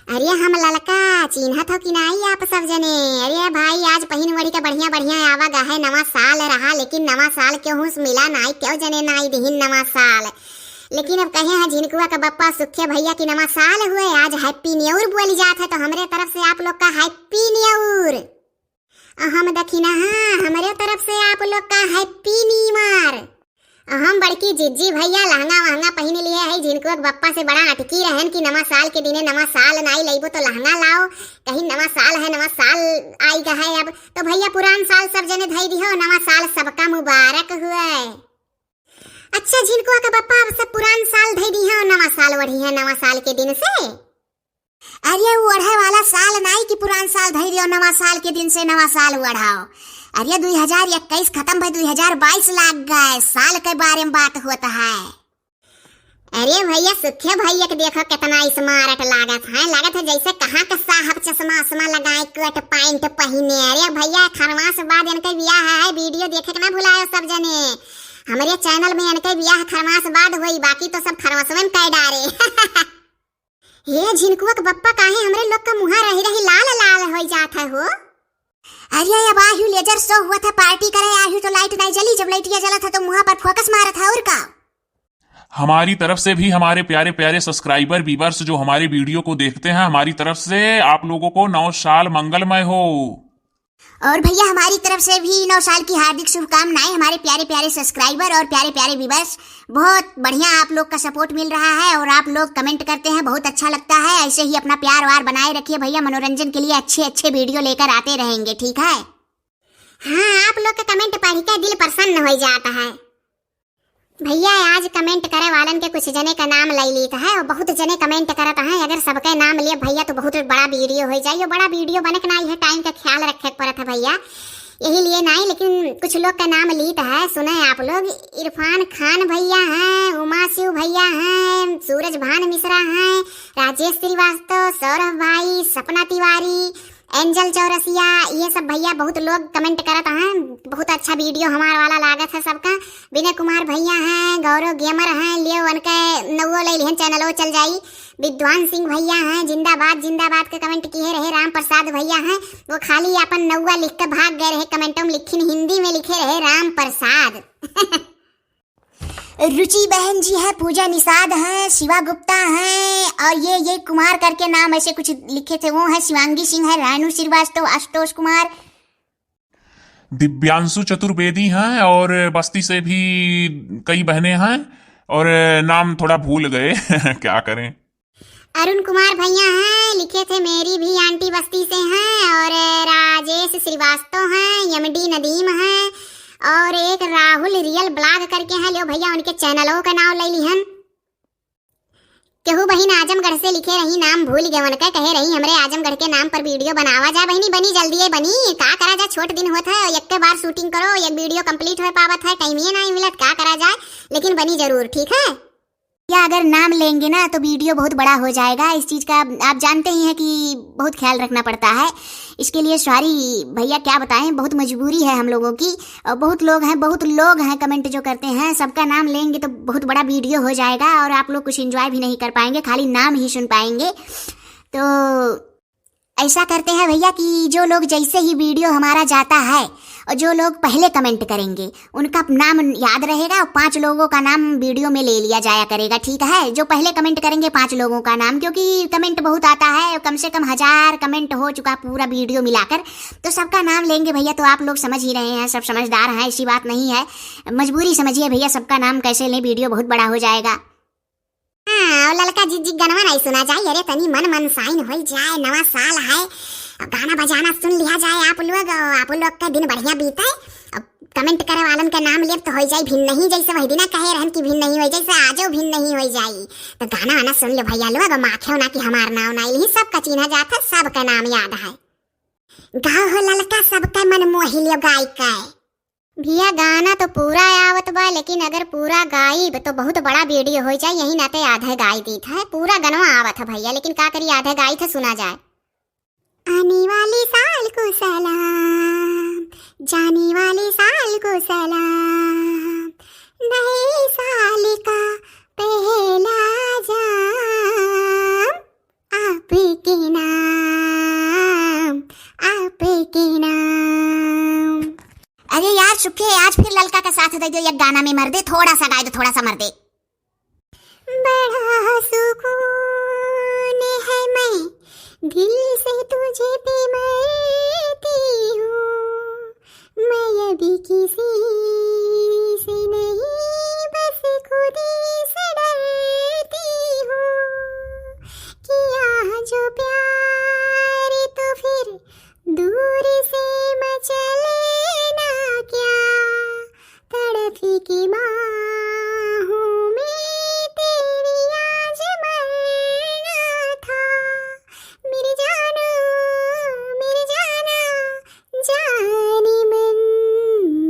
अरे हम ललका चिन्हत हो कि नहीं आप सब जने। अरे भाई आज पहिन वड़ी का बढ़िया बढ़िया आवा गा है, नवा साल रहा लेकिन नवा साल क्यों हुस मिला नहीं, क्यों जने नहीं दिहिन नवा साल। लेकिन अब कहे हैं झिनकुआ का बप्पा सुखे भैया की नवा साल हुए, आज हैप्पी न्यू ईयर बोली जात है, तो हमारे तरफ से आप लोग का हैप्पी न्यू ईयर। हम दखिना हाँ हमारे तरफ से आप लोग का हैप्पी न्यू ईयर। हम बड़की जिज्जी भैया लहंगा वहंगा पहने लिए है, झिनकुआ बप्पा से बड़ा अटकी रहन कि नवा साल के दिने नवा साल नहीं लेबो तो लहंगा लाओ, कहीं नवा साल है, नवा साल आई गा है। अब तो भैया पुरान साल सब जने धई दिहो, नवा साल सबका मुबारक हुए। अच्छा झिनकुआ का बप्पा अब सब पुरान साल धई दिहो, नवा साल बढ़ी है नवा साल के दिन से। अरे वो ओढ़े वाला साल नहीं कि पुरान साल धई दियो, नवा साल के दिन से नवा साल बढ़ाओ। अरे 2021 खत्म भाई 2022 लाग गए, साल के बारे में बात होता है। अरे भैया सुखे भैया के देखो कितना स्मार्ट लागत है जैसे कहाँ का साहब चश्मा उस्मा लगाए कोट पैंट पहने। अरे भैया खरमास बाद इनके ब्याह है, वीडियो देखे के ना भुलायो सब जने, हमारे चैनल में इनके ब्याह खरमास बाद हुई, बाकी तो सब खरमास में कह डारे। ये झिनकुआ का बप्पा काहे हमरे लोग का मुहा रही रही लाल लाल हो जाता है हो। अरे अब आयु लेजर शो हुआ था, पार्टी करे आयु तो लाइट नहीं जली, जब लाइटिया जला था तो मुंह पर फोकस मारा था। और का हमारी तरफ से भी हमारे प्यारे प्यारे सब्सक्राइबर व्यूअर्स जो हमारे वीडियो को देखते हैं, हमारी तरफ से आप लोगों को नव साल मंगलमय हो। और भैया हमारी तरफ से भी नव साल की हार्दिक शुभकामनाएं हमारे प्यारे प्यारे सब्सक्राइबर और प्यारे प्यारे व्यूअर्स। बहुत बढ़िया आप लोग का सपोर्ट मिल रहा है और आप लोग कमेंट करते हैं, बहुत अच्छा लगता है। ऐसे ही अपना प्यार वार बनाए रखिए भैया, मनोरंजन के लिए अच्छे अच्छे वीडियो लेकर आते रहेंगे, ठीक है। हाँ आप लोग का कमेंट पढ़ के दिल प्रसन्न हो जाता है। भैया आज कमेंट करे वालन के कुछ जने का नाम ले लेता है और बहुत जने कमेंट करता है, अगर सबके नाम लिए भैया तो बहुत बड़ा वीडियो हो जाए। बड़ा वीडियो बने के नहीं है, टाइम का ख्याल रखे पड़ता है भैया, यही लिए नहीं। लेकिन कुछ लोग का नाम लीता है, सुने आप लोग। इरफान खान भैया हैं, उमा शिव भैया हैं, सूरज भान मिश्रा हैं, राजेश श्रीवास्तव, सौरभ भाई, सपना तिवारी, एंजल चौरसिया, ये सब भैया बहुत लोग कमेंट करता हैं। बहुत अच्छा वीडियो हमारा वाला लागत है सबका। विनय कुमार भैया हैं, गौरव गेमर हैं, लियो उनके नवो ले लिहन चैनलो चल जाई। विद्वान सिंह भैया हैं, जिंदाबाद जिंदाबाद के कमेंट किए रहे। राम प्रसाद भैया हैं, वो खाली अपन नौवा लिख के भाग गए रहे, कमेंटों में लिखिन हिंदी में लिखे रहे राम प्रसाद। रुचि बहन जी है, पूजा निषाद है, शिवा गुप्ता है, और ये कुमार करके नाम ऐसे कुछ लिखे थे वो है, शिवांगी सिंह है, रानू श्रीवास्तव, आशुतोष कुमार, दिव्यांशु चतुर्वेदी हैं, और बस्ती से भी कई बहनें हैं और नाम थोड़ा भूल गए। क्या करें। अरुण कुमार भैया हैं, लिखे थे मेरी भी आंटी बस्ती से हैं, और राजेश श्रीवास्तव हैं, एमडी नदीम हैं, और एक राहुल रियल ब्लॉग करके हैं, लियो भैया उनके चैनलों का नाम ले लिहन। केहू बहिन आजमगढ़ से लिखे रही, नाम भूल गए उनका, कहे रही हमरे आजमगढ़ के नाम पर वीडियो बनावा जा बहिनी, बनी जल्दी बनी, का करा जा, छोट दिन होता है, एक के बार शूटिंग करो, एक वीडियो कंप्लीट हो पावत है, टाइम ही नहीं मिलत, का करा जाए, लेकिन बनी जरूर, ठीक है। या अगर नाम लेंगे ना तो वीडियो बहुत बड़ा हो जाएगा, इस चीज़ का आप जानते ही हैं कि बहुत ख्याल रखना पड़ता है। इसके लिए सॉरी भैया, क्या बताएं, बहुत मजबूरी है हम लोगों की। और बहुत लोग हैं कमेंट जो करते हैं, सबका नाम लेंगे तो बहुत बड़ा वीडियो हो जाएगा और आप लोग कुछ एंजॉय भी नहीं कर पाएंगे, खाली नाम ही सुन पाएंगे। तो ऐसा करते हैं भैया कि जो लोग जैसे ही वीडियो हमारा जाता है और जो लोग पहले कमेंट करेंगे उनका नाम याद रहेगा, और 5 लोगों का नाम वीडियो में ले लिया जाया करेगा, ठीक है। जो पहले कमेंट करेंगे 5 लोगों का नाम, क्योंकि कमेंट बहुत आता है, कम से कम 1000 कमेंट हो चुका पूरा वीडियो मिलाकर, तो सबका नाम लेंगे भैया। तो आप लोग समझ ही रहे हैं, सब समझदार हैं, ऐसी बात नहीं है, मजबूरी समझिए भैया, सबका नाम कैसे लें, वीडियो बहुत बड़ा हो जाएगा। हाँ ललका जिज्जी गनवा नहीं सुना जाए, अरे तनी मन साइन हो जाए, नवा साल है, गाना बजाना सुन लिया जाए, आप लोग का दिन बढ़िया बीते। अब कमेंट करे वालन का नाम ले तो हो जाए भिन्न नहीं, जैसे वही दिना कहे रहन कि भिन्न नहीं हो, जैसे आजो भिन्न नहीं हो जाए, तो गाना वाना सुन लो भैया लोग, माखे ना कि हमार नाम नहीं, सबका चिन्ह जाता, सबका नाम याद है। गाँव हो ललका सबका मन मोहि लियो गाय का भैया, गाना तो पूरा आवत बा, लेकिन अगर पूरा गायब तो बहुत बड़ा वीडियो हो जाए, यही नाते आधा गाय दी था, पूरा गनवा आवत है भैया, लेकिन का करी आधा गाय था, सुना जाए। आने वाले साल को सलाम, जाने वाले साल को सलाम, नए साल का पहला जाम, आप आपके नाम, आपके नाम। अरे यार चुप है, आज फिर ललका का साथ दे दो, एक गाना में मर दे, थोड़ा सा गाए दो, थोड़ा सा मर दे। बड़ा सुकून है, मैं दिल से तुझे पे मरती हूँ। मैं अभी किसी से नहीं, बस खुद से डरती हूँ। किया जो प्यार तो फिर दूर से मचले ना क्या, तड़पी की बाहों में तेरी आज मरना था। मेरी जानो, मेरी जाना, जाने मन,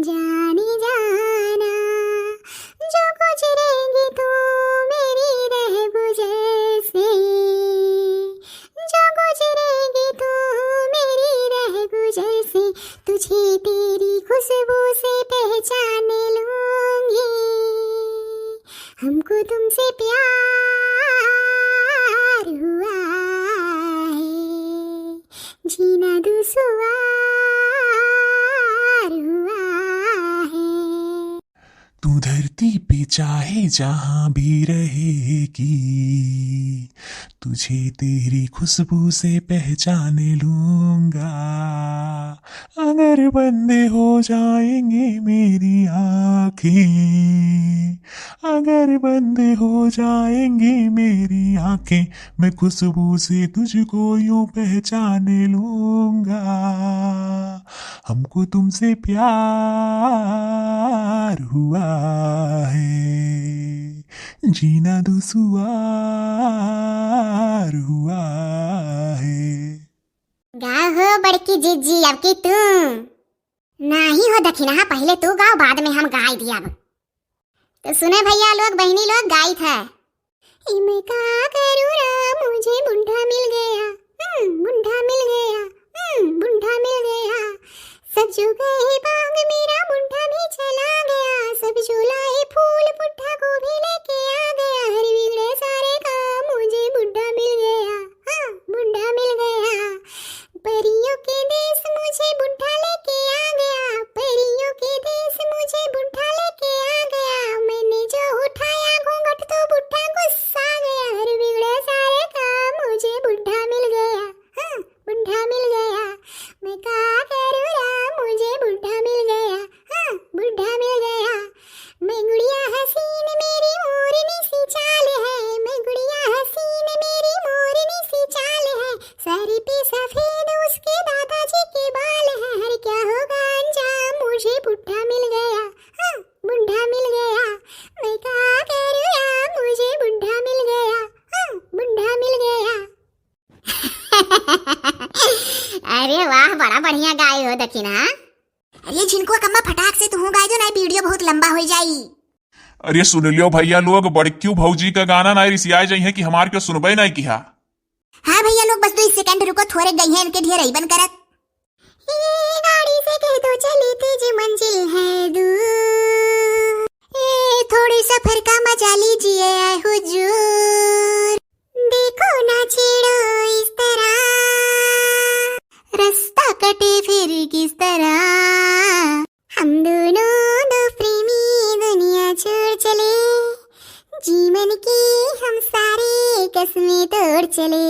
जाने जाना। जो गुजरेगी तू मेरी रह गुजर से, जो गुजरेगी तू मेरी रह गुजर से, तुझे तेरी खुशबू से पहचान लूंगी। हमको तुमसे प्यार हुआ है, जीना दुश्वार हुआ है। तू धरती पे चाहे जहां भी रहेगी, तुझे तेरी खुशबू से पहचान लूंगा। अगर बंद हो जाएंगे मेरी आंखें, अगर बंद हो जाएंगी मेरी आंखें, मैं खुशबू से तुझको यूं पहचान लूंगा। हमको तुमसे प्यार हुआ है, जीना दुश्वार हुआ है। गाओ हो बड़की जीजी, अब की तू नाही हो दखिना, पहले तू गाओ, बाद में हम गाई दिया। अब तो सुने भैया लोग, बहनी लोग, गाई था। मैं का करूँ रा, मुझे बुढ़ा मिल गया, बुढ़ा मिल गया, बुढ़ा मिल गया। सब जो गए बाग मेरा बुढ़ा भी चला गया, सब जो लाए फूल बुढ़ा को भी लेके आ गया। हर बिगड़े सारे काम मुझे बुढ़ा मिल गया, हाँ बुढ़ा मिल गया। परियों के देश मुझे बुढ़ा लेके आ गया, परियों के देश मुझे बुढ़ा लेके आ गया। मैंने जो उठाया घूंघट तो बुढ़ा गुस्सा गया। हर बिगड़े सारे काम मुझे बुढ़ा मिल गया, हाँ बुढ़ा मिल गया। मैं का करूँ रा, मुझे बुढ़ा मिल गया, हाँ बुढ़ा मिल गया। मैं गुड़िया हसीन मेरी मोरनी सी चाल है, मैं गुड़िया हसीन मेरी मोरनी सी चाल है। सर पे सफेद उसके दादाजी के बाल हैं। हर क्या होगा अंजाम, मुझे बुढ़ा मिल गया, हाँ बुढ़ा मिल गया। मैं का करूँ रा, मुझे बुढ़ा मिल गया, हाँ बुढ़ा मिल गया। अरे वाह, बड़ा बढ़िया गाए हो दखिना। अरे जिनको कम्मा फटाक से तू गाए दो ना, वीडियो बहुत लंबा हो जाई। अरे सुन लियो भैया लोग, बड़क्यू भौजी का गाना ना रिसियाए जाई है कि हमार के सुनबे नहीं किया। हाँ भैया लोग, बस 2 सेकंड रुको, थोड़े गई हैं इनके ढेर बन करत। ये गाड़ी से कह दो चली तेज मंजिल है दूर, ए थोड़ी सफर का मजा लीजिए आए हुजूर। देखो ना छेड़ो इस तरह, रास्ता कटे फिर किस तरह। हम दोनों दो प्रेमी दुनिया छोड़ चले, जीवन की हम सारी कसमें तोड़ चले।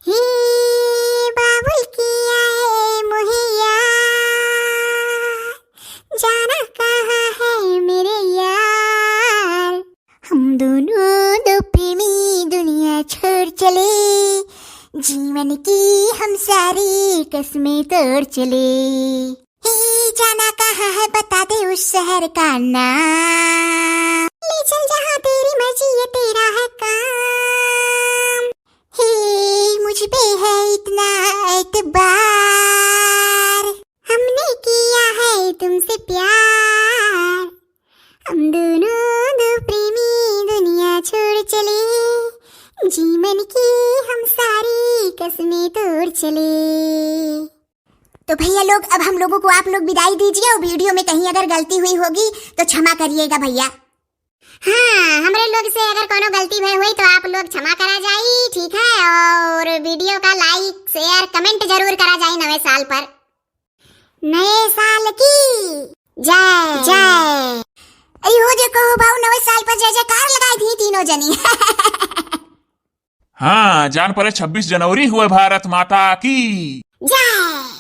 हे बाबुल किया है मुहैया, जाना कहाँ है मेरे यार। हम दोनों दो प्रेमी दुनिया छोड़ चले, जीवन की हम सारी कसमें तोड़ चले। हे जाना कहाँ है बता दे उस शहर का नाम, ले चल जहाँ तेरी मर्जी ये तेरा है काम। हे मुझ पे है इतना एतबार, हमने किया है तुमसे प्यार। हम दोनों दो प्रेमी दुनिया छोड़ चले, जीवन की हम सारी कसमें तोड़ चले। तो भैया लोग, अब हम लोगों को आप लोग विदाई दीजिए, और वीडियो में कहीं अगर गलती हुई होगी तो क्षमा करिएगा भैया। हाँ, हमारे लोग से अगर कोनो गलती भई हुई तो आप लोग क्षमा करा जाई, ठीक है। और कमेंट जरूर करा जाए नए साल पर। नए साल की जय जय। अरे हो देखो भाऊ, नवे साल पर जय जयकार लगाई थी तीनों जनी। हाँ, जान पड़े 26 जनवरी हुए भारत माता की जय।